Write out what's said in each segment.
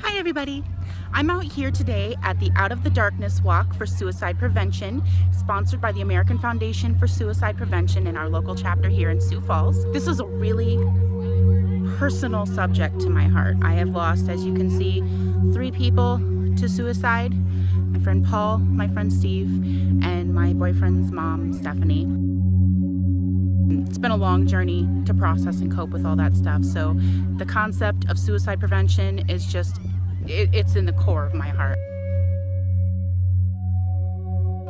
Hi everybody! I'm out here today at the Out of the Darkness Walk for Suicide Prevention, sponsored by the American Foundation for Suicide Prevention in our local chapter here in Sioux Falls. This is a really personal subject to my heart. I have lost, as you can see, 3 people to suicide. My friend Paul, my friend Steve, and my boyfriend's mom, Stephanie. It's been a long journey to process and cope with all that stuff, so the concept of suicide prevention is just, it's in the core of my heart.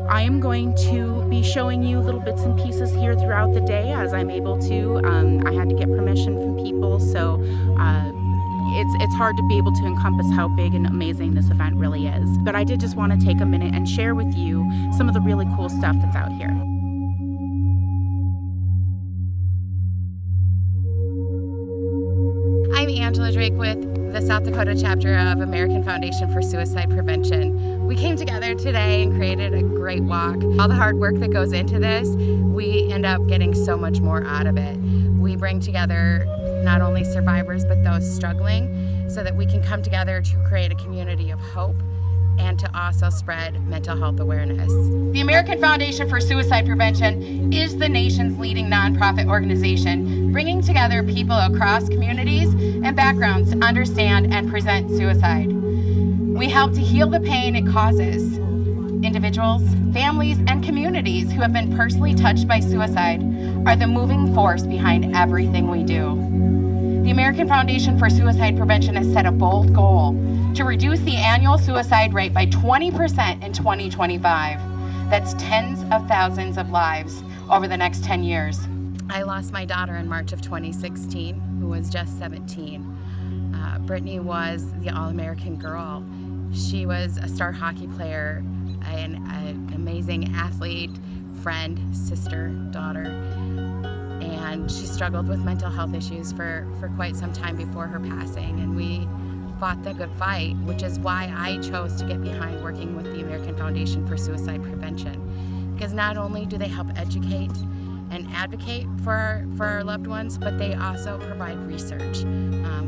I am going to be showing you little bits and pieces here throughout the day as I'm able to. I had to get permission from people, so it's hard to be able to encompass how big and amazing this event really is. But I did just want to take a minute and share with you some of the really cool stuff that's out here. I'm Angela Drake with the South Dakota chapter of American Foundation for Suicide Prevention. We came together today and created a great walk. All the hard work that goes into this, we end up getting so much more out of it. We bring together not only survivors but those struggling so that we can come together to create a community of hope and to also spread mental health awareness. The American Foundation for Suicide Prevention is the nation's leading nonprofit organization, bringing together people across communities and backgrounds to understand and prevent suicide. We help to heal the pain it causes. Individuals, families, and communities who have been personally touched by suicide are the moving force behind everything we do. The American Foundation for Suicide Prevention has set a bold goal to reduce the annual suicide rate by 20% in 2025. That's tens of thousands of lives over the next 10 years. I lost my daughter in March of 2016, who was just 17. Brittany was the All-American girl. She was a star hockey player, an amazing athlete, friend, sister, daughter, and she struggled with mental health issues for quite some time before her passing, and we fought the good fight, which is why I chose to get behind working with the American Foundation for Suicide Prevention, because not only do they help educate and advocate for our loved ones, but they also provide research.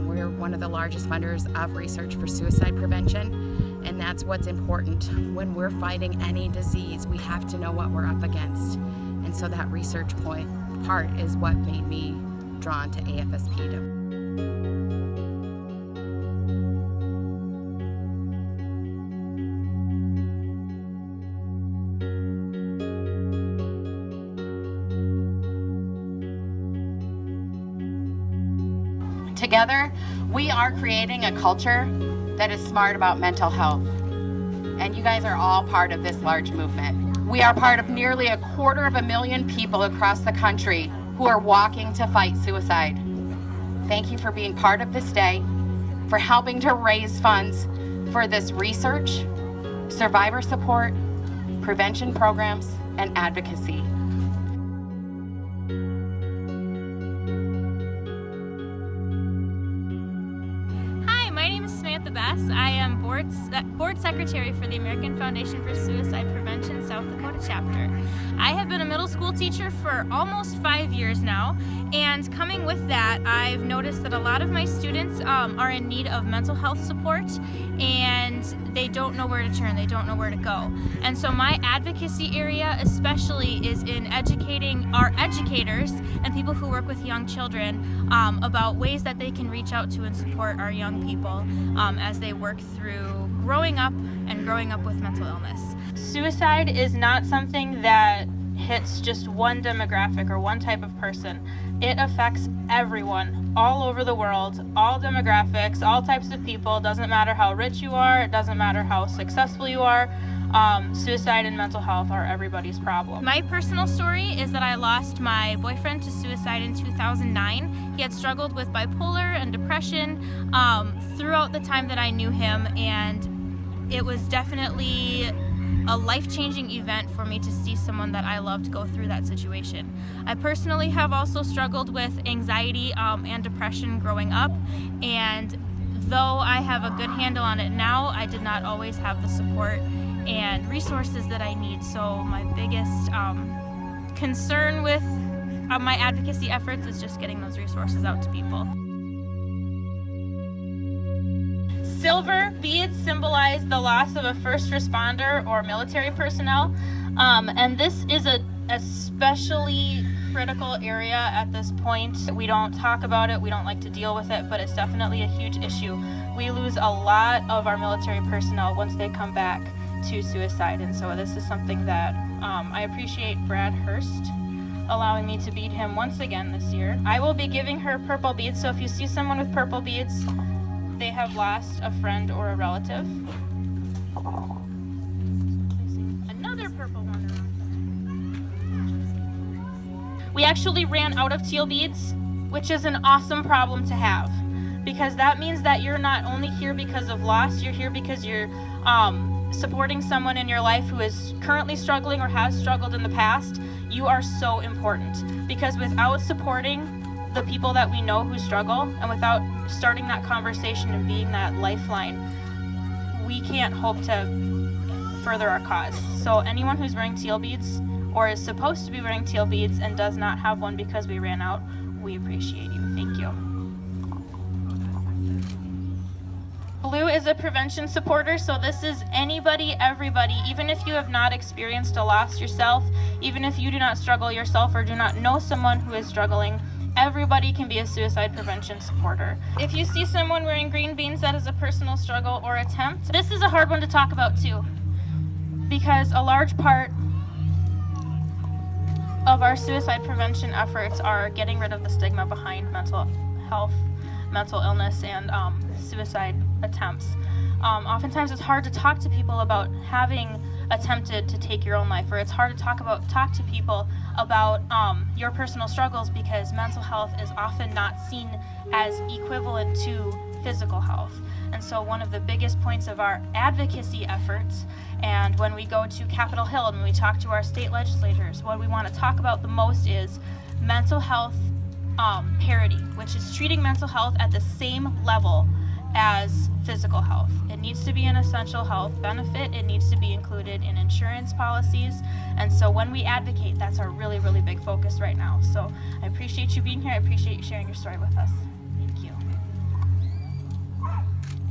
We're one of the largest funders of research for suicide prevention, and that's what's important. When we're fighting any disease, we have to know what we're up against, and so that research part is what made me drawn to AFSP. Together, we are creating a culture that is smart about mental health. And you guys are all part of this large movement. We are part of nearly 250,000 people across the country who are walking to fight suicide. Thank you for being part of this day, for helping to raise funds for this research, survivor support, prevention programs, and advocacy. I am board secretary for the American Foundation for Suicide Prevention South Dakota chapter. I have been a middle school teacher for almost 5 years now, and coming with that, I've noticed that a lot of my students are in need of mental health support, and they don't know where to turn, they don't know where to go. And so my advocacy area especially is in educating our educators and people who work with young children about ways that they can reach out to and support our young people as they work through growing up with mental illness. Suicide is not something that hits just one demographic or one type of person. It affects everyone all over the world, all demographics, all types of people. Doesn't matter how rich you are, it doesn't matter how successful you are. Suicide and mental health are everybody's problem. My personal story is that I lost my boyfriend to suicide in 2009. He had struggled with bipolar and depression throughout the time that I knew him, and it was definitely a life-changing event for me to see someone that I loved go through that situation. I personally have also struggled with anxiety and depression growing up, and though I have a good handle on it now, I did not always have the support and resources that I need. So my biggest concern with my advocacy efforts is just getting those resources out to people. silver beads symbolize the loss of a first responder or military personnel, and this is a especially critical area at this point. We don't talk about it, we don't like to deal with it, but it's definitely a huge issue. We lose a lot of our military personnel once they come back to suicide, and so this is something that I appreciate Brad Hurst allowing me to bead him once again this year. I will be giving her purple beads, so if you see someone with purple beads, they have lost a friend or a relative. Another purple one around. We actually ran out of teal beads, which is an awesome problem to have, because that means that you're not only here because of loss, you're here because you're supporting someone in your life who is currently struggling or has struggled in the past. You are so important, because without supporting the people that we know who struggle, and without starting that conversation and being that lifeline, we can't hope to further our cause. So anyone who's wearing teal beads or is supposed to be wearing teal beads and does not have one because we ran out, we appreciate you. Thank you. Blue is a prevention supporter, so this is anybody, everybody, even if you have not experienced a loss yourself, even if you do not struggle yourself or do not know someone who is struggling, everybody can be a suicide prevention supporter. If you see someone wearing green beans that is a personal struggle or attempt, this is a hard one to talk about too, because a large part of our suicide prevention efforts are getting rid of the stigma behind mental health, mental illness, and suicide attempts. Oftentimes it's hard to talk to people about having attempted to take your own life, or it's hard to talk to people about your personal struggles, because mental health is often not seen as equivalent to physical health. And so one of the biggest points of our advocacy efforts, and when we go to Capitol Hill and when we talk to our state legislators, what we want to talk about the most is mental health parity, which is treating mental health at the same level as physical health. It needs to be an essential health benefit. It needs to be included in insurance policies. And so when we advocate, that's our really, really big focus right now. So I appreciate you being here. I appreciate you sharing your story with us. Thank you.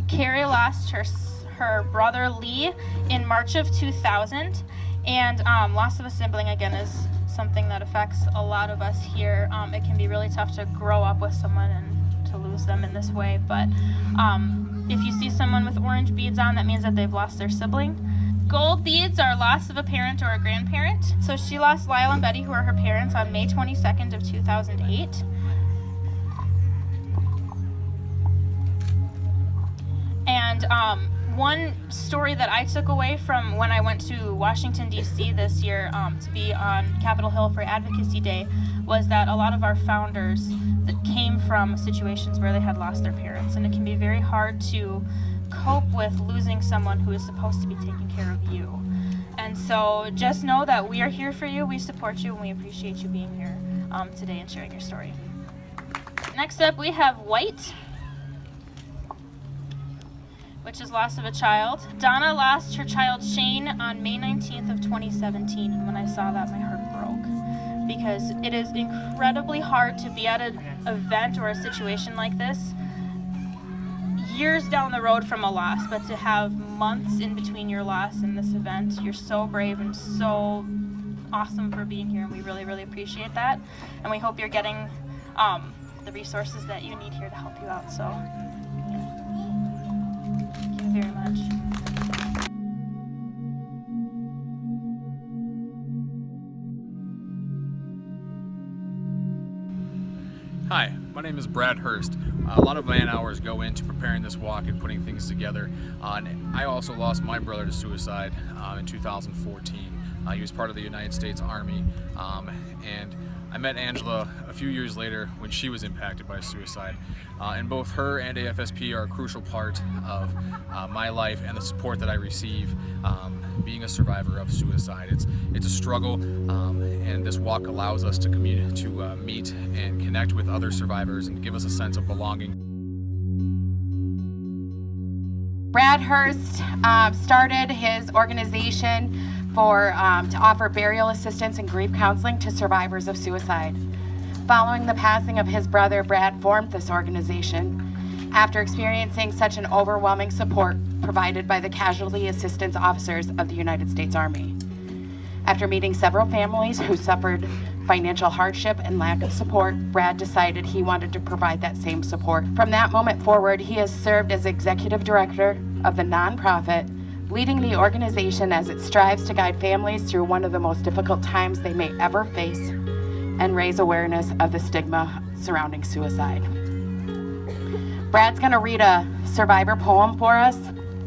Carrie lost her brother Lee in March of 2000. And loss of a sibling, again, is something that affects a lot of us here. It can be really tough to grow up with someone and to lose them in this way, but if you see someone with orange beads on, that means that they've lost their sibling. Gold beads are loss of a parent or a grandparent. So she lost Lyle and Betty, who are her parents, on May 22nd of 2008. And one story that I took away from when I went to Washington, D.C. this year to be on Capitol Hill for Advocacy Day was that a lot of our founders that came from situations where they had lost their parents, and it can be very hard to cope with losing someone who is supposed to be taking care of you. And so just know that we are here for you, we support you, and we appreciate you being here today and sharing your story. Next up, we have white, which is loss of a child. Donna lost her child Shane on May 19th of 2017, and when I saw that, my heart broke, because it is incredibly hard to be at an event or a situation like this years down the road from a loss, but to have months in between your loss and this event. You're so brave and so awesome for being here, and we really, really appreciate that, and we hope you're getting the resources that you need here to help you out. So thank you very much. Hi, my name is Brad Hurst. A lot of man hours go into preparing this walk and putting things together. And I also lost my brother to suicide in 2014. He was part of the United States Army, and I met Angela a few years later when she was impacted by suicide. And both her and AFSP are a crucial part of my life and the support that I receive being a survivor of suicide. It's a struggle, and this walk allows us to meet and connect with other survivors and give us a sense of belonging. Brad Hurst started his organization to offer burial assistance and grief counseling to survivors of suicide. Following the passing of his brother, Brad formed this organization. after experiencing such an overwhelming support provided by the Casualty Assistance Officers of the United States Army. After meeting several families who suffered financial hardship and lack of support, Brad decided he wanted to provide that same support. From that moment forward, he has served as executive director of the nonprofit, leading the organization as it strives to guide families through one of the most difficult times they may ever face and raise awareness of the stigma surrounding suicide. Brad's gonna read a survivor poem for us.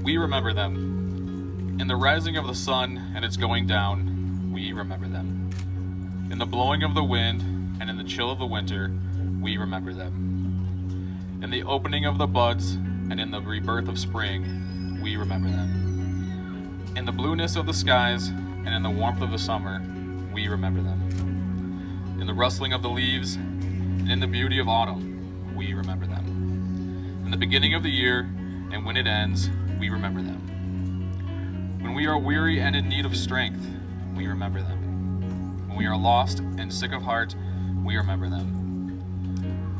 We remember them. In the rising of the sun and its going down, we remember them. In the blowing of the wind and in the chill of the winter, we remember them. In the opening of the buds and in the rebirth of spring, we remember them. In the blueness of the skies and in the warmth of the summer, we remember them. In the rustling of the leaves and in the beauty of autumn, we remember them. In the beginning of the year and when it ends, we remember them. When we are weary and in need of strength, we remember them. When we are lost and sick of heart, we remember them.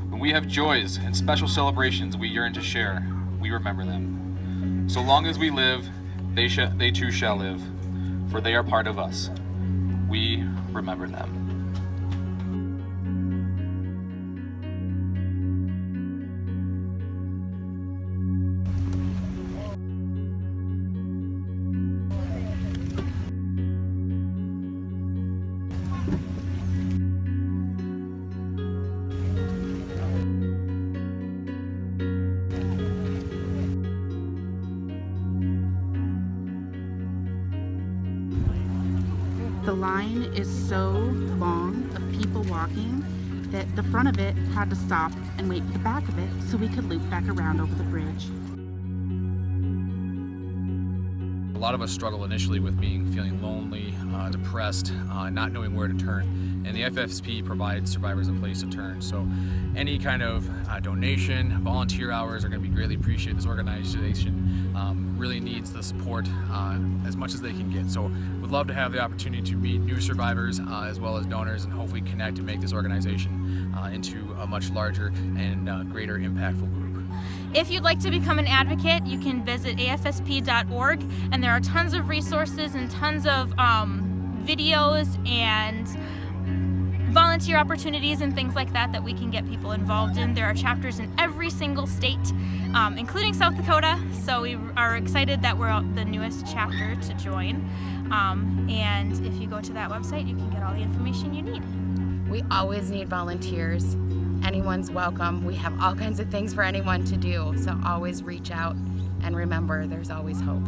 When we have joys and special celebrations we yearn to share, we remember them. So long as we live, they too shall live, for they are part of us. We remember them. The line is so long of people walking that the front of it had to stop and wait for the back of it so we could loop back around over the bridge. A lot of us struggle initially with feeling lonely, depressed, not knowing where to turn. And the FFSP provides survivors a place to turn. So any kind of donation, volunteer hours are going to be greatly appreciated. This organization really needs the support as much as they can get. So we'd love to have the opportunity to meet new survivors as well as donors and hopefully connect and make this organization into a much larger and greater impactful group. If you'd like to become an advocate, you can visit afsp.org, and there are tons of resources and tons of videos and volunteer opportunities and things like that that we can get people involved in. There are chapters in every single state, including South Dakota, so we are excited that we're the newest chapter to join. And if you go to that website, you can get all the information you need. We always need volunteers. Anyone's welcome. We have all kinds of things for anyone to do, so always reach out, and remember, there's always hope.